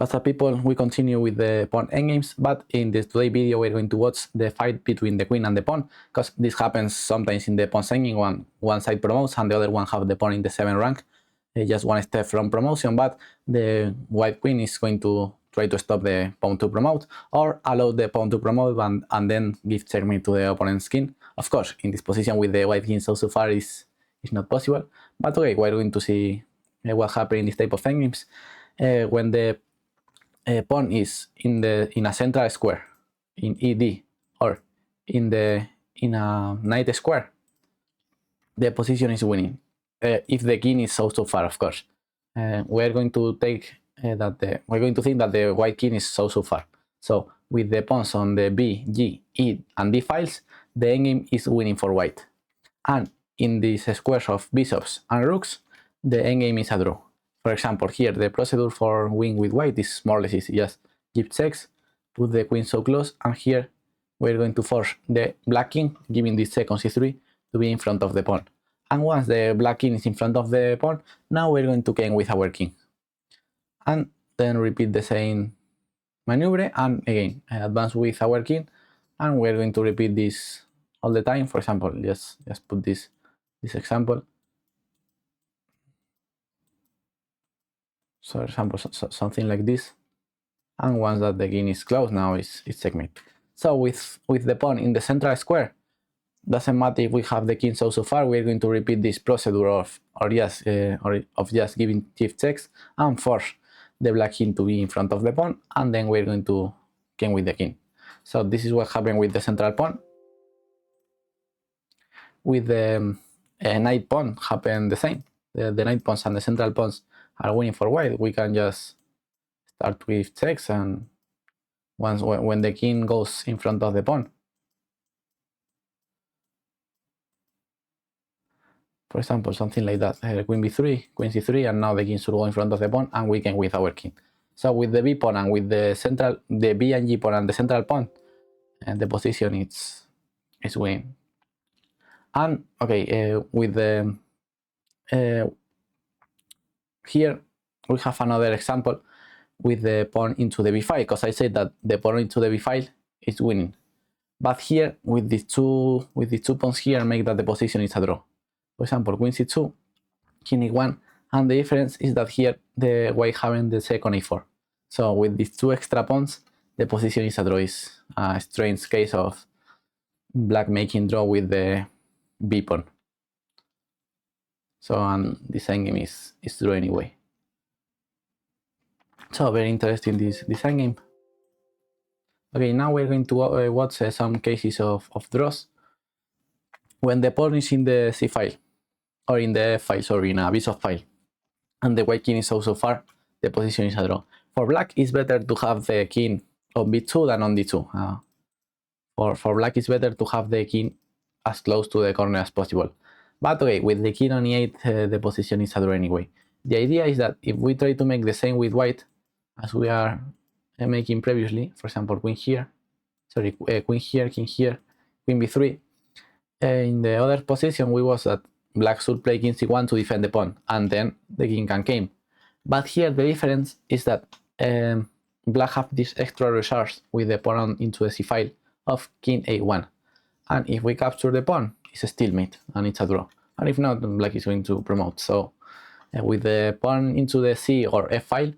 What's up, people? We continue with the pawn endgames, but in this today video we're going to watch the fight between the queen and the pawn, because this happens sometimes in the pawn endgame. One side promotes and the other one have the pawn in the 7th rank, just one step from promotion, but the white queen is going to try to stop the pawn to promote or allow the pawn to promote and then give checkmate to the opponent's king. Of course, in this position with the white king so far is not possible, but okay, we're going to see what happens in this type of endgames. When the pawn is in a central square in ED or in a knight square, the position is winning. If the king is so far, of course, we're going to take we're going to think that the white king is so far. So with the pawns on the B, G, E, and D files, the endgame is winning for white. And in these squares of bishops and rooks, the endgame is a draw. For example, here the procedure for win with white is more or less easy. Just give checks, put the queen so close, and here we're going to force the black king, giving this check on c3, to be in front of the pawn. And once the black king is in front of the pawn, now we're going to game with our king. And then repeat the same maneuver, and again advance with our king, and we're going to repeat this all the time. For example, just put this example. So for example, something like this, and once that the king is close, now it's checkmate. So with the pawn in the central square, doesn't matter if we have the king so far, we're going to repeat this procedure of just giving chief checks and force the black king to be in front of the pawn, and then we're going to game with the king. So this is what happened with the central pawn. With the knight pawn happened the same. The knight pawns and the central pawns are winning for white. We can just start with checks, and when the king goes in front of the pawn, for example, something like that, queen b3, queen c3, and now the king should go in front of the pawn, and we can with our king. So with the b pawn and with the b and g pawn and the central pawn, and the position is winning. And okay, with the here we have another example with the pawn into the b file, because I said that the pawn into the b file is winning. But here with these two pawns here make that the position is a draw. For example, queen c2, king e1, and the difference is that here the white having the second a4. So with these two extra pawns, the position is a draw. Is a strange case of black making draw with the b pawn. So this endgame is draw anyway. So very interesting this endgame. Okay, now we're going to watch some cases of draws when the pawn is in the c file, or in the f file, sorry, in a bishop file, and the white king is so far, the position is a draw. For black, it's better to have the king on b2 than on d2. For black, it's better to have the king as close to the corner as possible. But okay, with the king on e8, the position is a draw anyway. The idea is that if we try to make the same with white as we are making previously, for example, queen here, sorry, queen here, king here, queen b3, in the other position we was that black should play king c1 to defend the pawn, and then the king can game. But here the difference is that black have this extra resource with the pawn into the c file of king a1, and if we capture the pawn, it's a stalemate and it's a draw. And if not, black is going to promote. So with the pawn into the c or f file,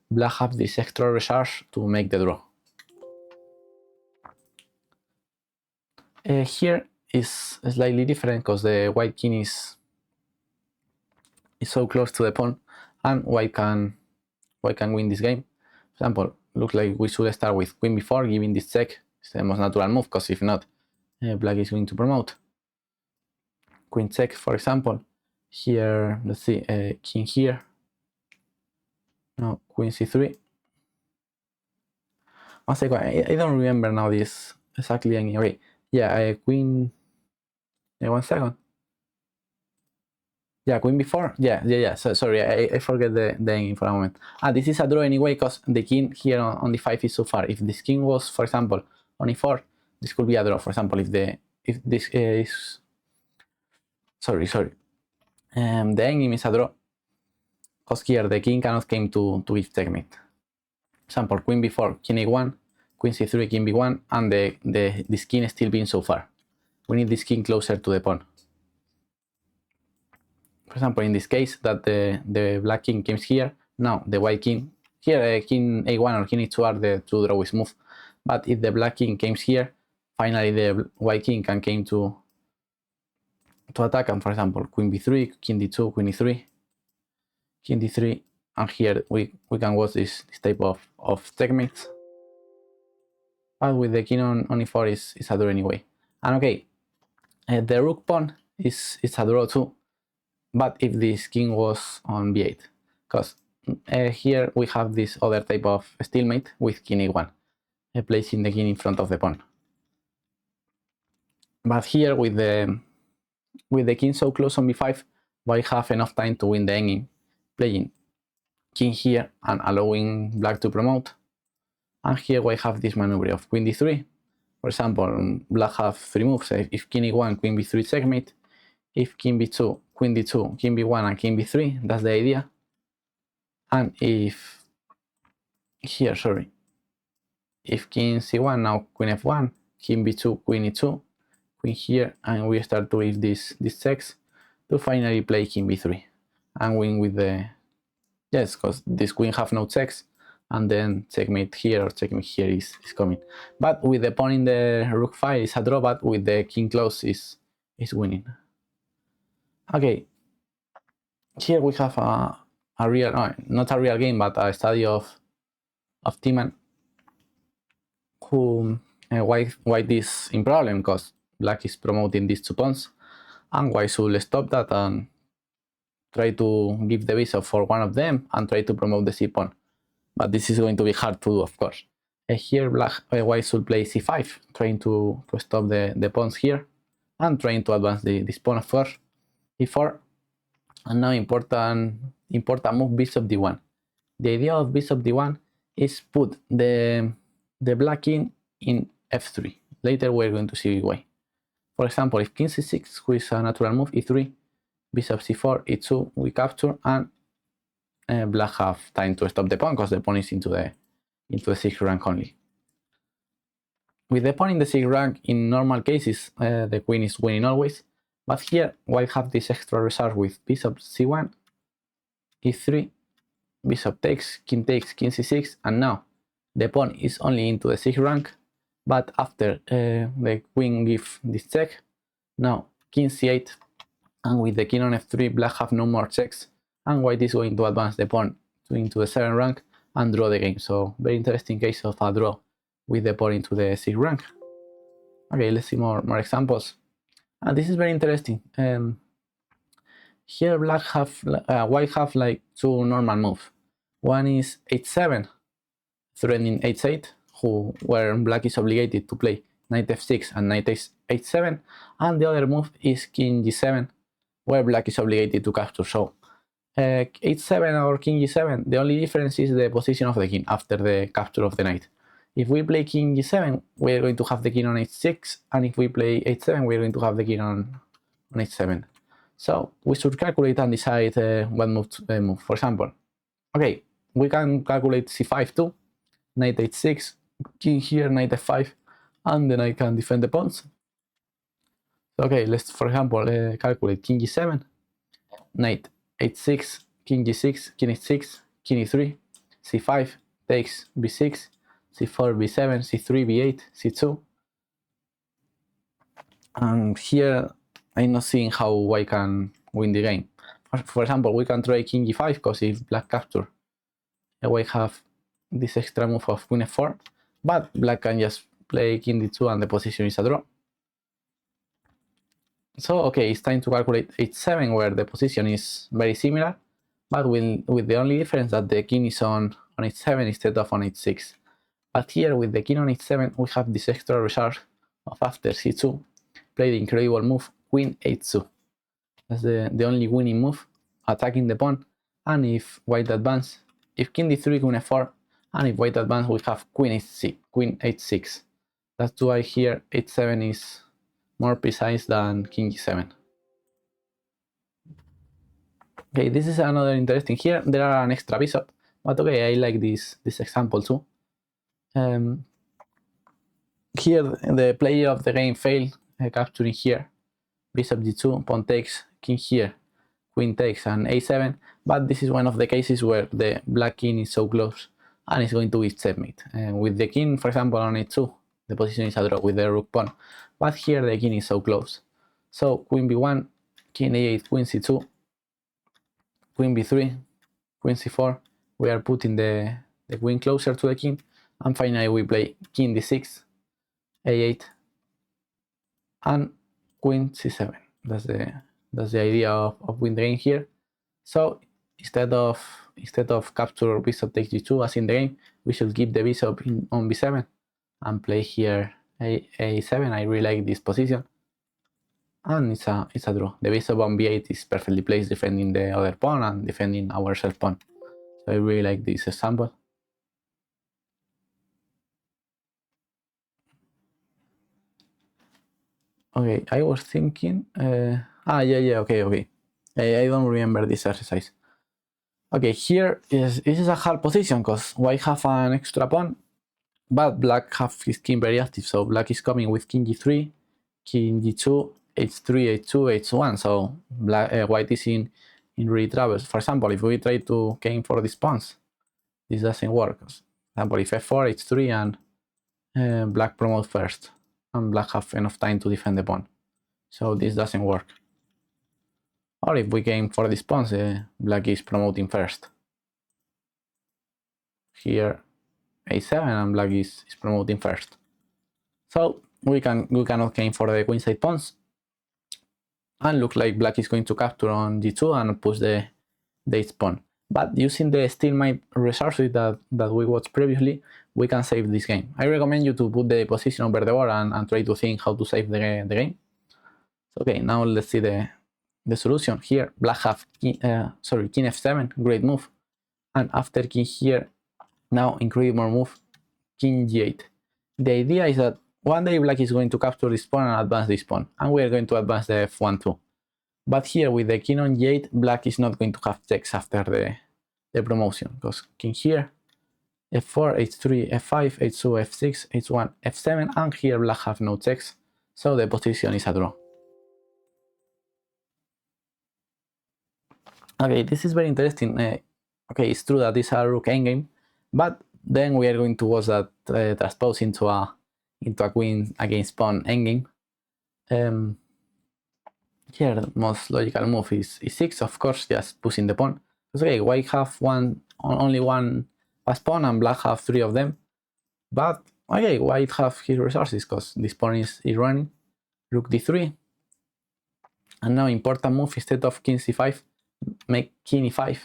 black have this extra resource to make the draw. Here is slightly different because the white king is so close to the pawn, and white can win this game. For example, looks like we should start with queen b4, giving this check. It's the most natural move, because if not, black is going to promote. Queen check, for example. Here, let's see, king here. No, queen c3. One second, I don't remember now this exactly. Okay, yeah, queen. Yeah, 1 second. Yeah, queen b4. Yeah. So, sorry, I forget the ending for a moment. This is a draw anyway, because the king here on d5 is so far. If this king was, for example, on e4, this could be a draw. For example, if this is sorry, the endgame is a draw, because here the king cannot come to give checkmate. example, queen b4, king a1, queen c3, king b1, and this king is still being so far. We need this king closer to the pawn. For example, in this case, that the black king comes here. Now the white king here, king a1 or king e2 are the two draws move. But if the black king comes here, finally the white king can come to attack. And for example, queen b3, king d2, queen e3, king d3, and here we can watch this type of checkmates. But with the king on e4 is a draw anyway. And okay, the rook pawn is a draw too. But if this king was on b8, because here we have this other type of stalemate with king a1, placing the king in front of the pawn. But here with the king so close on b5, I have enough time to win the endgame, playing king here and allowing black to promote. And here we have this maneuver of queen d3. For example, black have three moves. If king e1, queen b3 checkmate. If king b2, queen d2, king b1, and king b3, that's the idea. And if here, sorry, if king c1, now queen f1, king b2, queen e2, queen here, and we start to leave this checks to finally play king b3 and win with the, yes, because this queen have no checks, and then checkmate here or checkmate here is coming. But with the pawn in the rook file is a draw, but with the king close is winning. Okay, here we have a real, not a real game, but a study of Timan, who white is in problem because black is promoting these two pawns, and white should stop that and try to give the bishop for one of them and try to promote the c pawn. But this is going to be hard to do, of course. Here white should play c5, trying to stop the pawns here and trying to advance this pawn, of course. e4, and now important move, bishop d1. The idea of bishop d1 is put the black king in f3. Later we're going to see why. For example, if king c6, which is a natural move, e3, bishop c4, e2, we capture, and black have time to stop the pawn because the pawn is into the 6th rank only. With the pawn in the 6th rank, in normal cases, the queen is winning always. But here, white have this extra reserve with bishop c1, e3, bishop takes, king c6, and now the pawn is only into the 6th rank. But after the queen gives this check, now king c8, and with the king on f3, black have no more checks, and white is going to advance the pawn into the 7th rank and draw the game. So very interesting case of a draw with the pawn into the 6th rank. Okay, let's see more examples. And this is very interesting. Here white have like two normal moves. One is h7, threatening h8, where black is obligated to play knight f6 and knight h7, and the other move is king g7, where black is obligated to capture. So h7 or king g7, the only difference is the position of the king after the capture of the knight. If we play king g7, we're going to have the king on h6, and if we play h7, we're going to have the king on h7. So we should calculate and decide what move to move. For example, okay, we can calculate c5 too, knight h6, king here, knight f5, and then I can defend the pawns. Okay, let's, for example, calculate king g7, knight h6, king g6, king h6, king e3, c5, takes b6, c4, b7, c3, b8, c2. And here I'm not seeing how white can win the game. For example, we can try king g5, because if black capture, white have this extra move of queen f4, but black can just play king d2 and the position is a draw. So okay, it's time to calculate h7, where the position is very similar, but with the only difference that the king is on h7 instead of on h6. But here with the king on h7, we have this extra reserve of after c2, play the incredible move queen h2. That's the only winning move, attacking the pawn. And if white advance, if king d3, queen f4, and if white advance, we have queen h6. That's why here h7 is more precise than king g7. Okay, this is another interesting. Here there are an extra bishop, But okay, I like this example too. Here the player of the game failed capturing here. Bishop d2, pawn takes, king here, queen takes, and a7. But this is one of the cases where the black king is so close and it's going to be checkmate. And with the king, for example, on a2, the position is a draw with the rook pawn. But here the king is so close. So queen b1, king a8, queen c2, queen b3, queen c4. We are putting the queen closer to the king. And finally we play king d6, a8, and queen c7. That's the idea of win the game here. So instead of capture bishop takes g2 as in the game, we should keep the bishop on b7 and play here a7. I really like this position, and it's a draw. The bishop on b8 is perfectly placed, defending the other pawn and defending our self pawn. So I really like this example. Okay, I was thinking. Okay. I don't remember this exercise. Okay, here this is a hard position because white have an extra pawn, but black have his king very active. So black is coming with king g3, king g2, h3, h2, h1. So white is in really trouble. For example, if we try to game for these pawns, this doesn't work. For example, if f4, h3, and black promote first, and black have enough time to defend the pawn. So this doesn't work. Or if we game for these pawns, black is promoting first. Here a7 and black is promoting first. So we cannot game for the queenside pawns. And look like black is going to capture on g2 and push the h pawn. But using the stalemate resources that we watched previously, we can save this game. I recommend you to put the position over the board and try to think how to save the game. So, okay, now let's see the solution. Here black have king f7, great move. And after king here, now incredible move, king g8. The idea is that one day black is going to capture this pawn and advance this pawn, and we are going to advance the f1 too. But here with the king on g8, black is not going to have checks after the promotion, because king here, f4, h3, f5, h2, f6, h1, f7, and here black have no checks, so the position is a draw. Okay, this is very interesting. Okay, it's true that it's a rook endgame, but then we are going to watch that transpose into a queen against pawn endgame. Here the most logical move is e6, of course, just pushing the pawn. Okay, white have only one pass pawn and black have three of them. But okay, white have his resources because this pawn is running. Rook d3. And now important move, instead of king c5, make king e5,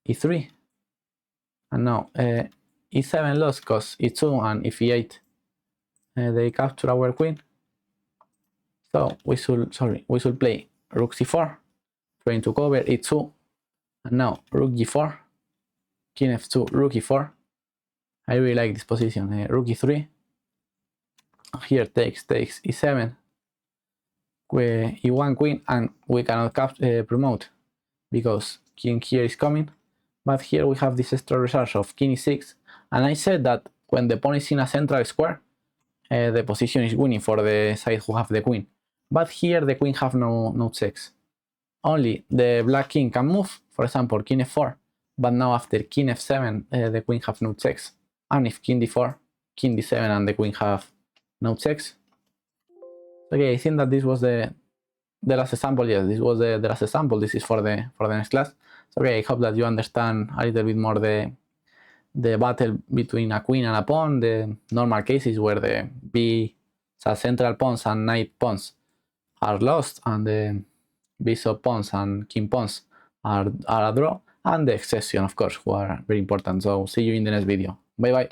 e3. And now e7 lost because e2 and if e8 they capture our queen. So we should play rook c4, trying to cover e2, and now rook g4, king f2, rook e4. I really like this position. Rook e3. Here takes e7, e1 queen, and we cannot promote because king here is coming. But here we have this extra resource of king e6, and I said that when the pawn is in a central square, the position is winning for the side who have the queen. But here the queen have no checks. Only the black king can move, for example, king f4. But now after king f7, the queen have no checks. And if king d4, king d7, and the queen have no checks. Okay, I think that this was the last example. Yes, this was the last example. This is for the next class. So okay, I hope that you understand a little bit more the battle between a queen and a pawn, the normal cases where the central pawns and knight pawns are lost, and the bishop pawns and king pawns are a draw, and the exception, of course, who are very important. So see you in the next video. Bye bye.